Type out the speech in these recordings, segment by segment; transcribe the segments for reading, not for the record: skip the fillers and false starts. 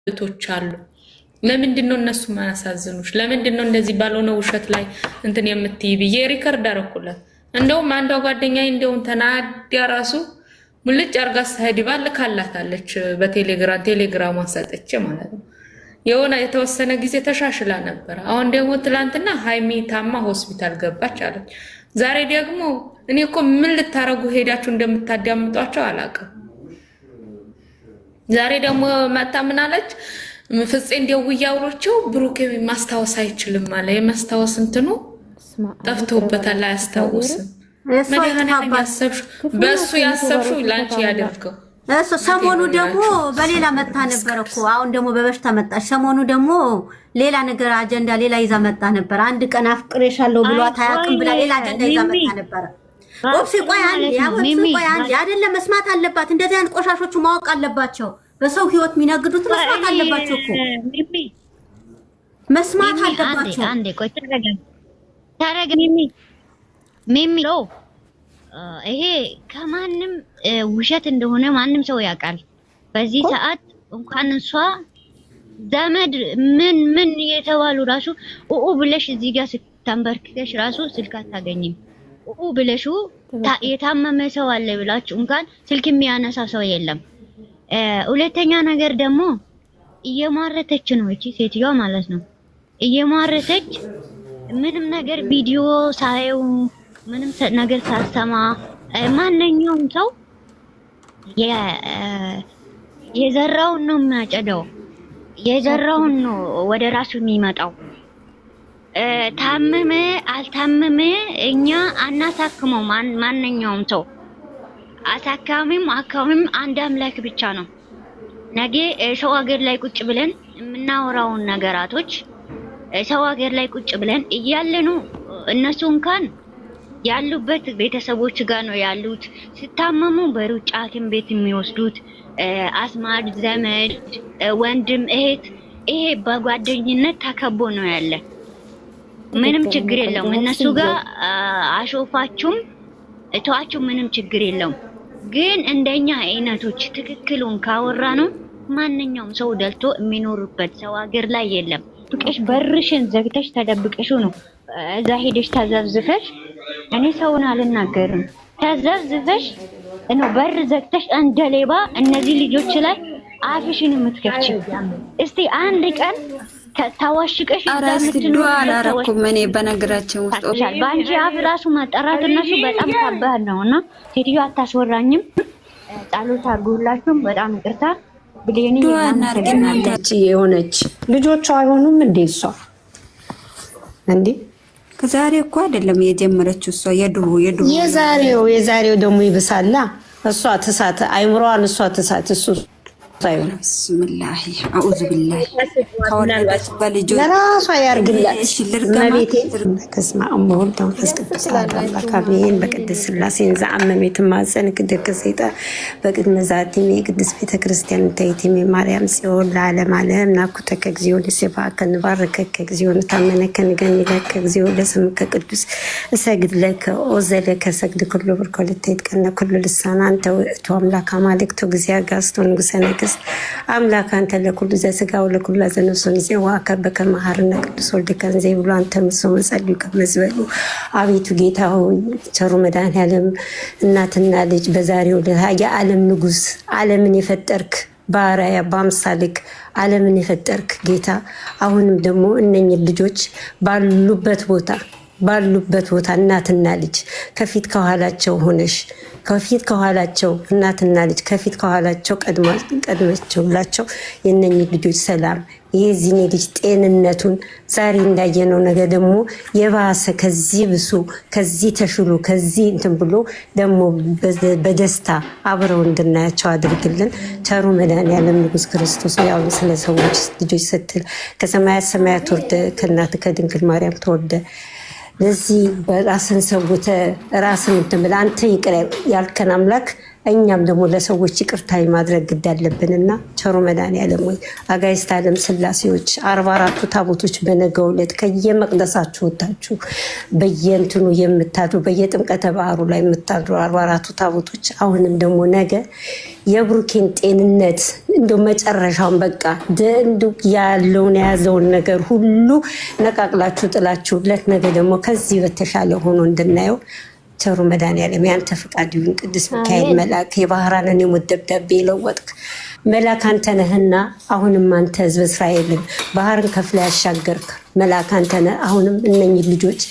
እህቶች አሉ። ለምንድነው እነሱ ማያሳዝኑሽ? ለምንድነው እንደዚህ ባልሆነ ውሸት ላይ እንትን የምትይ ብዬ ሪከርድ አደረኩላት። እንደውም አንዷ ጓደኛዬ እንደውም ተናዲያ ራሱ ሙልጭ አርጋ ሰዲባ ልካላታለች በቴሌግራም ሰጠች ማለት ነው። የሆነ የተወሰነ ጊዜ ተሻሽላ ነበር። አሁን ደግሞ ትላንትና ሃይሚ ታማ ሆስፒታል ገባች አለች። ዛሬ ደግሞ እኔ እኮ ምን ልታረጉ ሄዳችሁ እንደምታዳምጧቸው አላውቅም። ዛሬ ደግሞ መጣ ምን አለች? ፍፄ እንደውዬ አውሮቸው ብሩክ ማስታወስ አይችልም አለ። የማስታወስ እንትኑ ጠፍቶበታል፣ አያስታውስም። መድኃኒዓለም ያሰብሽው በእሱ ያሰብሽው ላንቺ ያደርገው። ሰሞኑ ደግሞ በሌላ መጣ ነበር እኮ። አሁን ደግሞ በበሽታ መጣች። ሰሞኑ ደግሞ ሌላ ነገር አጀንዳ ሌላ ይዛ መጣ ነበር። አንድ ቀን አፍቅሬሻለሁ ብሏት አያውቅም ብላ ሌላ አጀንዳ ይዛ መጣ ነበር። ኦፕሲ ቆይ አንዴ አይደለም መስማት አለባት። እንደዚህ አይነት ቆሻሾቹ ማወቅ አለባቸው። በሰው ህይወት የሚነግዱት መስማት አለባቸው እኮ መስማት አለባቸው። አንዴ ቆይ ታረጋ ሚሚ ይሄ ከማንም ውሸት እንደሆነ ማንም ሰው ያውቃል። በዚህ ሰዓት እንኳን እሷ ዘመድ ምን የተባሉ ራሱ ኡኡ ብለሽ እዚህ ጋር ስተንበርክከሽ ራሱ ስልክ አታገኝም። ኡኡ ብለሽ የታመመ ሰው አለ ብላችሁ እንኳን ስልክ የሚያነሳ ሰው የለም። ሁለተኛ ነገር ደግሞ እየማረተች ነው እቺ ሴትዮዋ ማለት ነው። እየማረተች ምንም ነገር ቪዲዮ ሳይው ምንም ነገር ሳሰማ ማንኛውም ሰው የዘራውን ነው የሚያጨደው፣ የዘራውን ነው ወደ ራሱ የሚመጣው። ታመመ አልታመመ እኛ አናሳክመው። ማንኛውም ሰው አሳካሚም አካሚም አንድ አምላክ ብቻ ነው። ነገ ሰው ሀገር ላይ ቁጭ ብለን የምናወራውን ነገራቶች ሰው ሀገር ላይ ቁጭ ብለን እያለኑ እነሱ እንኳን ያሉበት ቤተሰቦች ጋር ነው ያሉት። ሲታመሙ በሩጫ ሐኪም ቤት የሚወስዱት አስማድ ዘመድ ወንድም እህት ይሄ በጓደኝነት ተከቦ ነው ያለ። ምንም ችግር የለውም። እነሱ ጋር አሾፋችሁም እቷችሁ ምንም ችግር የለውም። ግን እንደኛ አይነቶች ትክክሉን ካወራ ነው ማንኛውም ሰው ደልቶ የሚኖርበት ሰው ሀገር ላይ የለም። ብቀሽ በርሽን ዘግተሽ ተደብቀሽ ነው እዛ ሄደሽ ተዘብዝፈሽ እኔ ሰውን አልናገርም ተዘብዝፈሽ ነው በር ዘግተሽ እንደ ሌባ እነዚህ ልጆች ላይ አፍሽን የምትከፍቺ። እስቲ አንድ ቀን ታዋሽቀሽ አራስዱ አላረኩም እኔ በነገራችን ውስጥ ባንጂ አፍ ራሱ ማጠራት እነሱ በጣም ከባድ ነውና ሴትዮ አታስወራኝም። ጸሎት አድርጉላችሁ። በጣም ይቅርታ ብሌኒ እናርገናለች። የሆነች ልጆቿ አይሆኑም እንዴ? እሷ እንዴ ከዛሬ እኮ አይደለም የጀመረችው እሷ የድሮ የዛሬው ደግሞ ይብሳላ። እሷ ትሳት አይምሮዋን እሷ ትሳት እሱ ሳይሆን ብስምላህ አዑዙ ቢላህ ከወለደች በልጆች ለራሷ ያርግላት። ለቤቴ ከስማ አሞል ተንፈስቅስ አላህ ካቢን በቅድስ ስላሴ ዘአመሜት ማጸን ቅድስ ሰይጣን በቅድመ ዛቲም የቅድስ ቤተክርስቲያን ታይቲም ማርያም ሲኦል ለዓለም ዓለም ናኩተከ እግዚኦ ለሰፋከ ንባርከከ እግዚኦ ታመነከ ንገኒለከ እግዚኦ ለስምከ ቅዱስ እሰግድ ለከ ኦዘለከ ሰግድ ኩሉ ብርኮልተይት ቀነ ኩሉ ልሳና አንተ ወእቱ አምላክ አማልክቶ እግዚአብሔር ጋስቶ ንጉሰ ነገስት አምላክ አንተ ለኩሉ ዘስጋ ወለኩሉ ዘነፍሱን ዘዋ ከበከ መሐረነ ቅዱስ ወልደከን ዘይ ብሎ አንተ መስሎ ጸልዩ ከመዝበሉ አቤቱ ጌታ ሆይ ቸሩ መድኃኔዓለም እናትና ልጅ በዛሬው የዓለም ንጉስ ዓለምን የፈጠርክ ባሪያ በአምሳልክ ዓለምን የፈጠርክ ጌታ አሁንም ደግሞ እነኚህ ልጆች ባሉበት ቦታ እናትና ልጅ ከፊት ከኋላቸው ሆነሽ ከፊት ከኋላቸው እናትና ልጅ ከፊት ከኋላቸው ቀድመችላቸው የነኚህ ልጆች ሰላም የዚህን ልጅ ጤንነቱን ዛሬ እንዳየነው ነገር ደግሞ የባሰ ከዚህ ብሱ ከዚህ ተሽሎ ከዚህ እንትን ብሎ ደግሞ በደስታ አብረው እንድናያቸው አድርግልን። ቸሩ መድኃኔዓለም ንጉስ ክርስቶስ ያው ስለ ሰዎች ልጆች ስትል ከሰማያት ሰማያት ወርደ ከእናት ከድንግል ማርያም ተወልደ ለዚህ በራስን ሰውተ ራስን እንትን ብለህ አንተ ይቅር ያልከን አምላክ እኛም ደግሞ ለሰዎች ይቅርታ ማድረግ ግድ አለብንና ቸሩ መድኃኔዓለም ወይ አጋዕዝተ ዓለም ሥላሴዎች 44ቱ ታቦቶች በነገው ዕለት ከየመቅደሳችሁ ወጣችሁ በየእንትኑ የምታድሩ በየጥምቀተ ባህሩ ላይ የምታድሩ 44ቱ ታቦቶች አሁንም ደግሞ ነገ የብሩኬን ጤንነት እንደው መጨረሻውን በቃ ያለውን የያዘውን ነገር ሁሉ ነቃቅላችሁ ጥላችሁለት ነገ ደግሞ ከዚህ በተሻለ ሆኖ እንድናየው ቸሩ መድኃኔዓለም ያንተ ፈቃድ ይሁን። ቅዱስ ሚካኤል መልአክ የባህራንን የሞት ደብዳቤ የለወጥክ መልአክ አንተ ነህና አሁንም አንተ ሕዝበ እስራኤልን ባህርን ከፍላ ያሻገርክ መልአክ አንተ ነህ። አሁንም እነኚህ ልጆች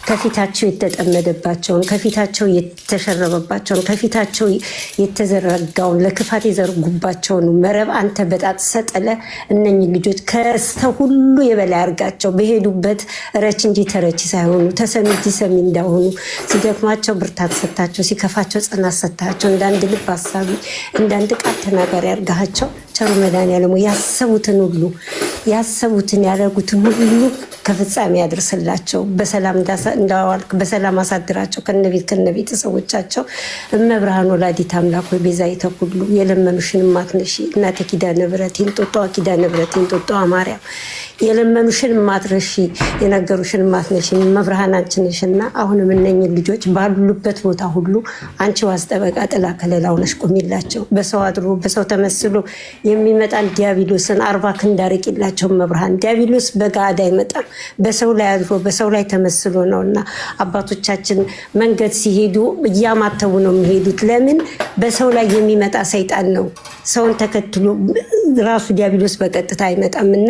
ከፊታቸው የተጠመደባቸውን ከፊታቸው የተሸረበባቸውን ከፊታቸው የተዘረጋውን ለክፋት የዘረጉባቸውን መረብ አንተ በጣጥሰህ ጥለህ እነኚህ ልጆች ከስተው ሁሉ የበላይ አድርጋቸው። በሄዱበት ረች እንጂ ተረች ሳይሆኑ ተሰሚ እንጂ ሰሚ እንዳሆኑ ሲደክማቸው ብርታት ሰታቸው፣ ሲከፋቸው ጽናት ሰታቸው፣ እንዳንድ ልብ ሀሳቢ እንዳንድ ቃል ተናጋሪ አድርጋቸው። ቸሩ መድኃኔዓለም ያሰቡትን ሁሉ ያሰቡትን ያደረጉትን ሁሉ ከፍጻሜ ያድርስላቸው። በሰላም እንዳዋልክ በሰላም አሳድራቸው ከነቤተሰቦቻቸው። እመብርሃን ወላዲተ አምላክ ወይ ቤዛዊተ ኩሉ የለመኑሽን ማትነሺ እናተ ኪዳነ ምሕረት እንጦጦ ኪዳነ ምሕረት እንጦጦ ማርያም የለመኑሽን ማትረሺ የነገሩሽን ማትነሺ እመብርሃን አንቺ ነሽና አሁንም እነኝህ ልጆች ባሉበት ቦታ ሁሉ አንቺ ዋስ ጠበቃ ጥላ ከለላ ሆነሽ ቆሚላቸው። በሰው አድሮ በሰው ተመስሎ የሚመጣን ዲያብሎስን 40 ክንድ አርቂላቸው እመብርሃን። ዲያብሎስ በጋዳ አይመጣም፣ በሰው ላይ አድሮ በሰው ላይ ተመስሎ ነውና አባቶቻችን መንገድ ሲሄዱ እያማተቡ ነው የሚሄዱት። ለምን? በሰው ላይ የሚመጣ ሰይጣን ነው። ሰውን ተከትሎ ራሱ ዲያብሎስ በቀጥታ አይመጣምና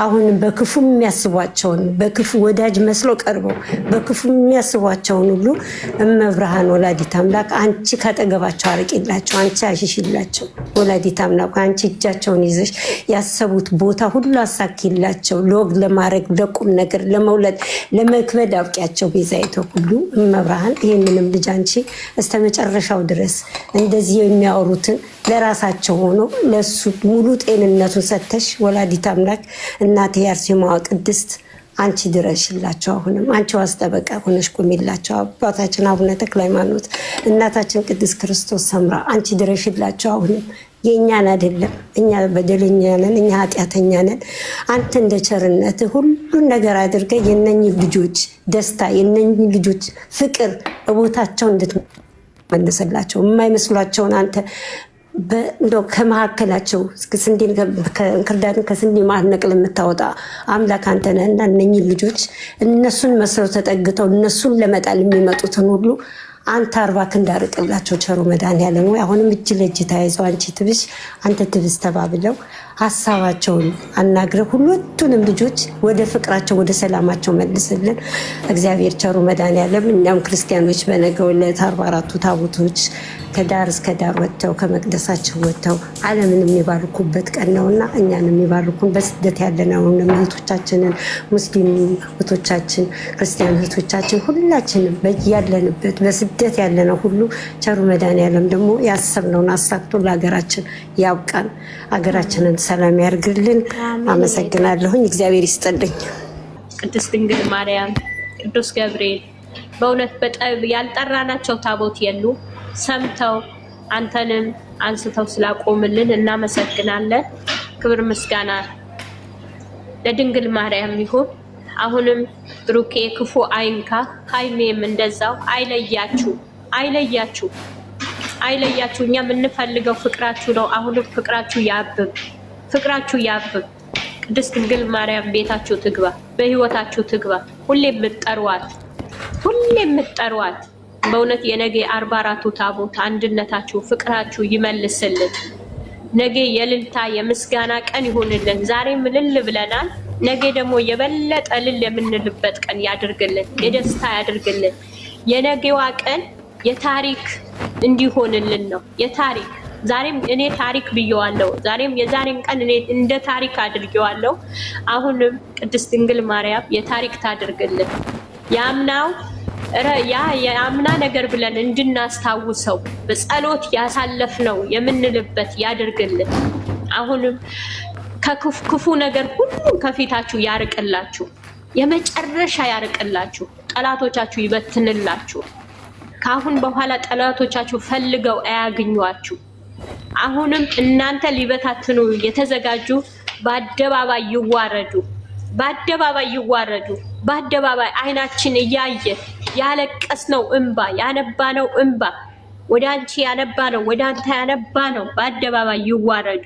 አሁንም በክፉ የሚያስቧቸውን በክፉ ወዳጅ መስለው ቀርበው በክፉ የሚያስቧቸውን ሁሉ እመብርሃን ወላዲተ አምላክ አንቺ ካጠገባቸው አርቂላቸው፣ አንቺ አሽሽላቸው። ወላዲተ አምላክ አንቺ እጃቸውን ይዘሽ ያሰቡት ቦታ ሁሉ አሳኪላቸው። ለወግ ለማድረግ ለቁም ነገር ለመውለድ ለመክበድ አብቂያቸው። ቤዛዊተ ሁሉ እመብርሃን ይህንንም ልጅ አንቺ እስከ መጨረሻው ድረስ እንደዚህ የሚያወሩትን ለራሳቸው ሆኖ ለሱ ሙሉ ጤንነቱን ሰተሽ ወላዲተ አምላክ እናቴ አርሴማዋ ቅድስት አንቺ ድረሽላቸው። አሁንም አንቺ ዋስ ጠበቃ ሆነሽ ቆሚላቸው። አባታችን አቡነ ተክለ ሃይማኖት እናታችን ቅድስት ክርስቶስ ሰምራ አንቺ ድረሽላቸው። አሁንም የእኛን አይደለም፣ እኛ በደለኛ ነን፣ እኛ ኃጢአተኛ ነን። አንተ እንደ ቸርነት ሁሉን ነገር አድርገ የነኝህ ልጆች ደስታ የነኝህ ልጆች ፍቅር በቦታቸው እንድትመልስላቸው የማይመስሏቸውን አንተ እንደው ከመካከላቸው ስንዴን እንክርዳድን ከስንዴ ማነቅል የምታወጣ አምላክ አንተ ነህና እነኚህ ልጆች እነሱን መስለው ተጠግተው እነሱን ለመጣል የሚመጡትን ሁሉ አንተ 40 ክንድ አርቅላቸው። ቸሩ መድኃኔዓለም ወይ አሁንም እጅ ለእጅ ተያይዘው አንቺ ትብስ አንተ ትብስ ተባብለው ሀሳባቸውን አናግረው ሁለቱንም ልጆች ወደ ፍቅራቸው ወደ ሰላማቸው መልስልን እግዚአብሔር። ቸሩ መድኃኔዓለም እኛም ክርስቲያኖች በነገው ዕለት 44ቱ ታቦቶች ከዳር እስከ ዳር ወጥተው ከመቅደሳቸው ወጥተው ዓለምን የሚባርኩበት ቀን ነውና እኛን የሚባርኩን በስደት ያለነውን እህቶቻችንን ሙስሊም እህቶቻችን ክርስቲያን እህቶቻችን ሁላችንም በያለንበት በስደት ያለነው ሁሉ ቸሩ መድኃኔዓለም ደግሞ ያሰብነውን አሳክቶ ለሀገራችን ያብቃን። ሀገራችንን ሰላም ያርግልን። አመሰግናለሁኝ። እግዚአብሔር ይስጥልኝ። ቅድስት ድንግል ማርያም፣ ቅዱስ ገብርኤል በእውነት ያልጠራናቸው ታቦት የሉ ሰምተው አንተንም አንስተው ስላቆምልን እናመሰግናለን። ክብር ምስጋና ለድንግል ማርያም ይሁን። አሁንም ብሩኬ ክፉ አይንካ፣ ሃይሜም እንደዛው አይለያችሁ፣ አይለያችሁ፣ አይለያችሁ። እኛ የምንፈልገው ፍቅራችሁ ነው። አሁንም ፍቅራችሁ ያብብ፣ ፍቅራችሁ ያብብ። ቅድስት ድንግል ማርያም ቤታችሁ ትግባ፣ በህይወታችሁ ትግባ። ሁሌ የምትጠሯት፣ ሁሌ የምትጠሯት በእውነት የነገ 44ቱ ታቦት አንድነታችሁ ፍቅራችሁ ይመልስልን። ነገ የልልታ የምስጋና ቀን ይሁንልን። ዛሬም እልል ብለናል። ነገ ደግሞ የበለጠ እልል የምንልበት ቀን ያድርግልን፣ የደስታ ያድርግልን። የነገዋ ቀን የታሪክ እንዲሆንልን ነው። የታሪክ ዛሬም እኔ ታሪክ ብየዋለሁ። ዛሬም የዛሬን ቀን እኔ እንደ ታሪክ አድርጌዋለሁ። አሁንም ቅድስት ድንግል ማርያም የታሪክ ታድርግልን። ያምናው የአምና ነገር ብለን እንድናስታውሰው በጸሎት ያሳለፍነው የምንልበት ያድርግልን። አሁንም ከክፉ ነገር ሁሉም ከፊታችሁ ያርቅላችሁ፣ የመጨረሻ ያርቅላችሁ፣ ጠላቶቻችሁ ይበትንላችሁ። ካሁን በኋላ ጠላቶቻችሁ ፈልገው አያገኟችሁ። አሁንም እናንተ ሊበታትኑ የተዘጋጁ በአደባባይ ይዋረዱ፣ በአደባባይ ይዋረዱ። በአደባባይ አይናችን እያየ ያለቀስነው እንባ ያነባነው እንባ ወደ አንቺ ያነባነው ወደ አንተ ያነባነው በአደባባይ ይዋረዱ።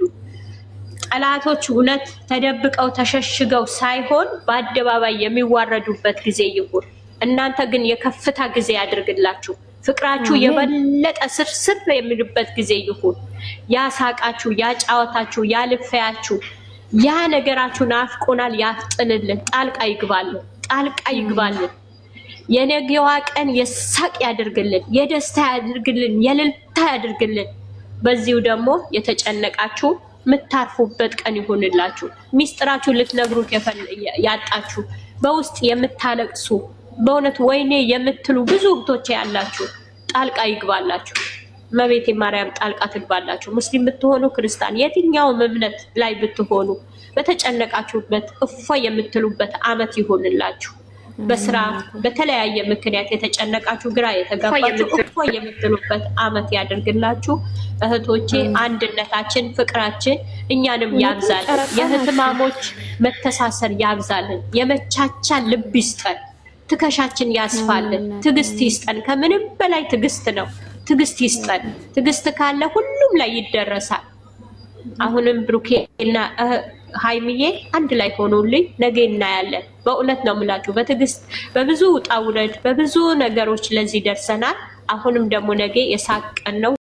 ጠላቶች እውነት ተደብቀው ተሸሽገው ሳይሆን በአደባባይ የሚዋረዱበት ጊዜ ይሁን። እናንተ ግን የከፍታ ጊዜ ያድርግላችሁ። ፍቅራችሁ የበለጠ ስርስር የሚልበት ጊዜ ይሁን። ያሳቃችሁ፣ ያጫወታችሁ፣ ያልፈያችሁ ያ ነገራችሁ ናፍቆናል ያፍጥንልን። ጣልቃ ይግባልን፣ ጣልቃ ይግባልን። የነገዋ ቀን የሳቅ ያድርግልን፣ የደስታ ያድርግልን፣ የልልታ ያድርግልን። በዚሁ ደግሞ የተጨነቃችሁ የምታርፉበት ቀን ይሁንላችሁ። ሚስጥራችሁ ልትነግሩት ያጣችሁ በውስጥ የምታለቅሱ በእውነት ወይኔ የምትሉ ብዙ እህቶች ያላችሁ ጣልቃ ይግባላችሁ። እመቤቴ ማርያም ጣልቃ ትግባላችሁ። ሙስሊም ብትሆኑ ክርስቲያን፣ የትኛውም እምነት ላይ ብትሆኑ በተጨነቃችሁበት እፎይ የምትሉበት አመት ይሁንላችሁ። በስራ በተለያየ ምክንያት የተጨነቃችሁ ግራ የተጋባችሁ እፎይ የምትሉበት አመት ያድርግላችሁ። እህቶቼ አንድነታችን፣ ፍቅራችን እኛንም ያብዛልን። የእህትማሞች መተሳሰር ያብዛልን። የመቻቻል ልብ ይስጠን። ትከሻችን ያስፋልን። ትዕግስት ይስጠን። ከምንም በላይ ትዕግስት ነው። ትዕግስት ይስጠን። ትዕግስት ካለ ሁሉም ላይ ይደረሳል። አሁንም ብሩኬና ሃይሚዬ አንድ ላይ ሆኖልኝ ነገ እናያለን። በእውነት ነው የምላችሁ። በትዕግስት በብዙ ውጣ ውረድ በብዙ ነገሮች ለዚህ ደርሰናል። አሁንም ደግሞ ነገ የሳቅ ቀን ነው።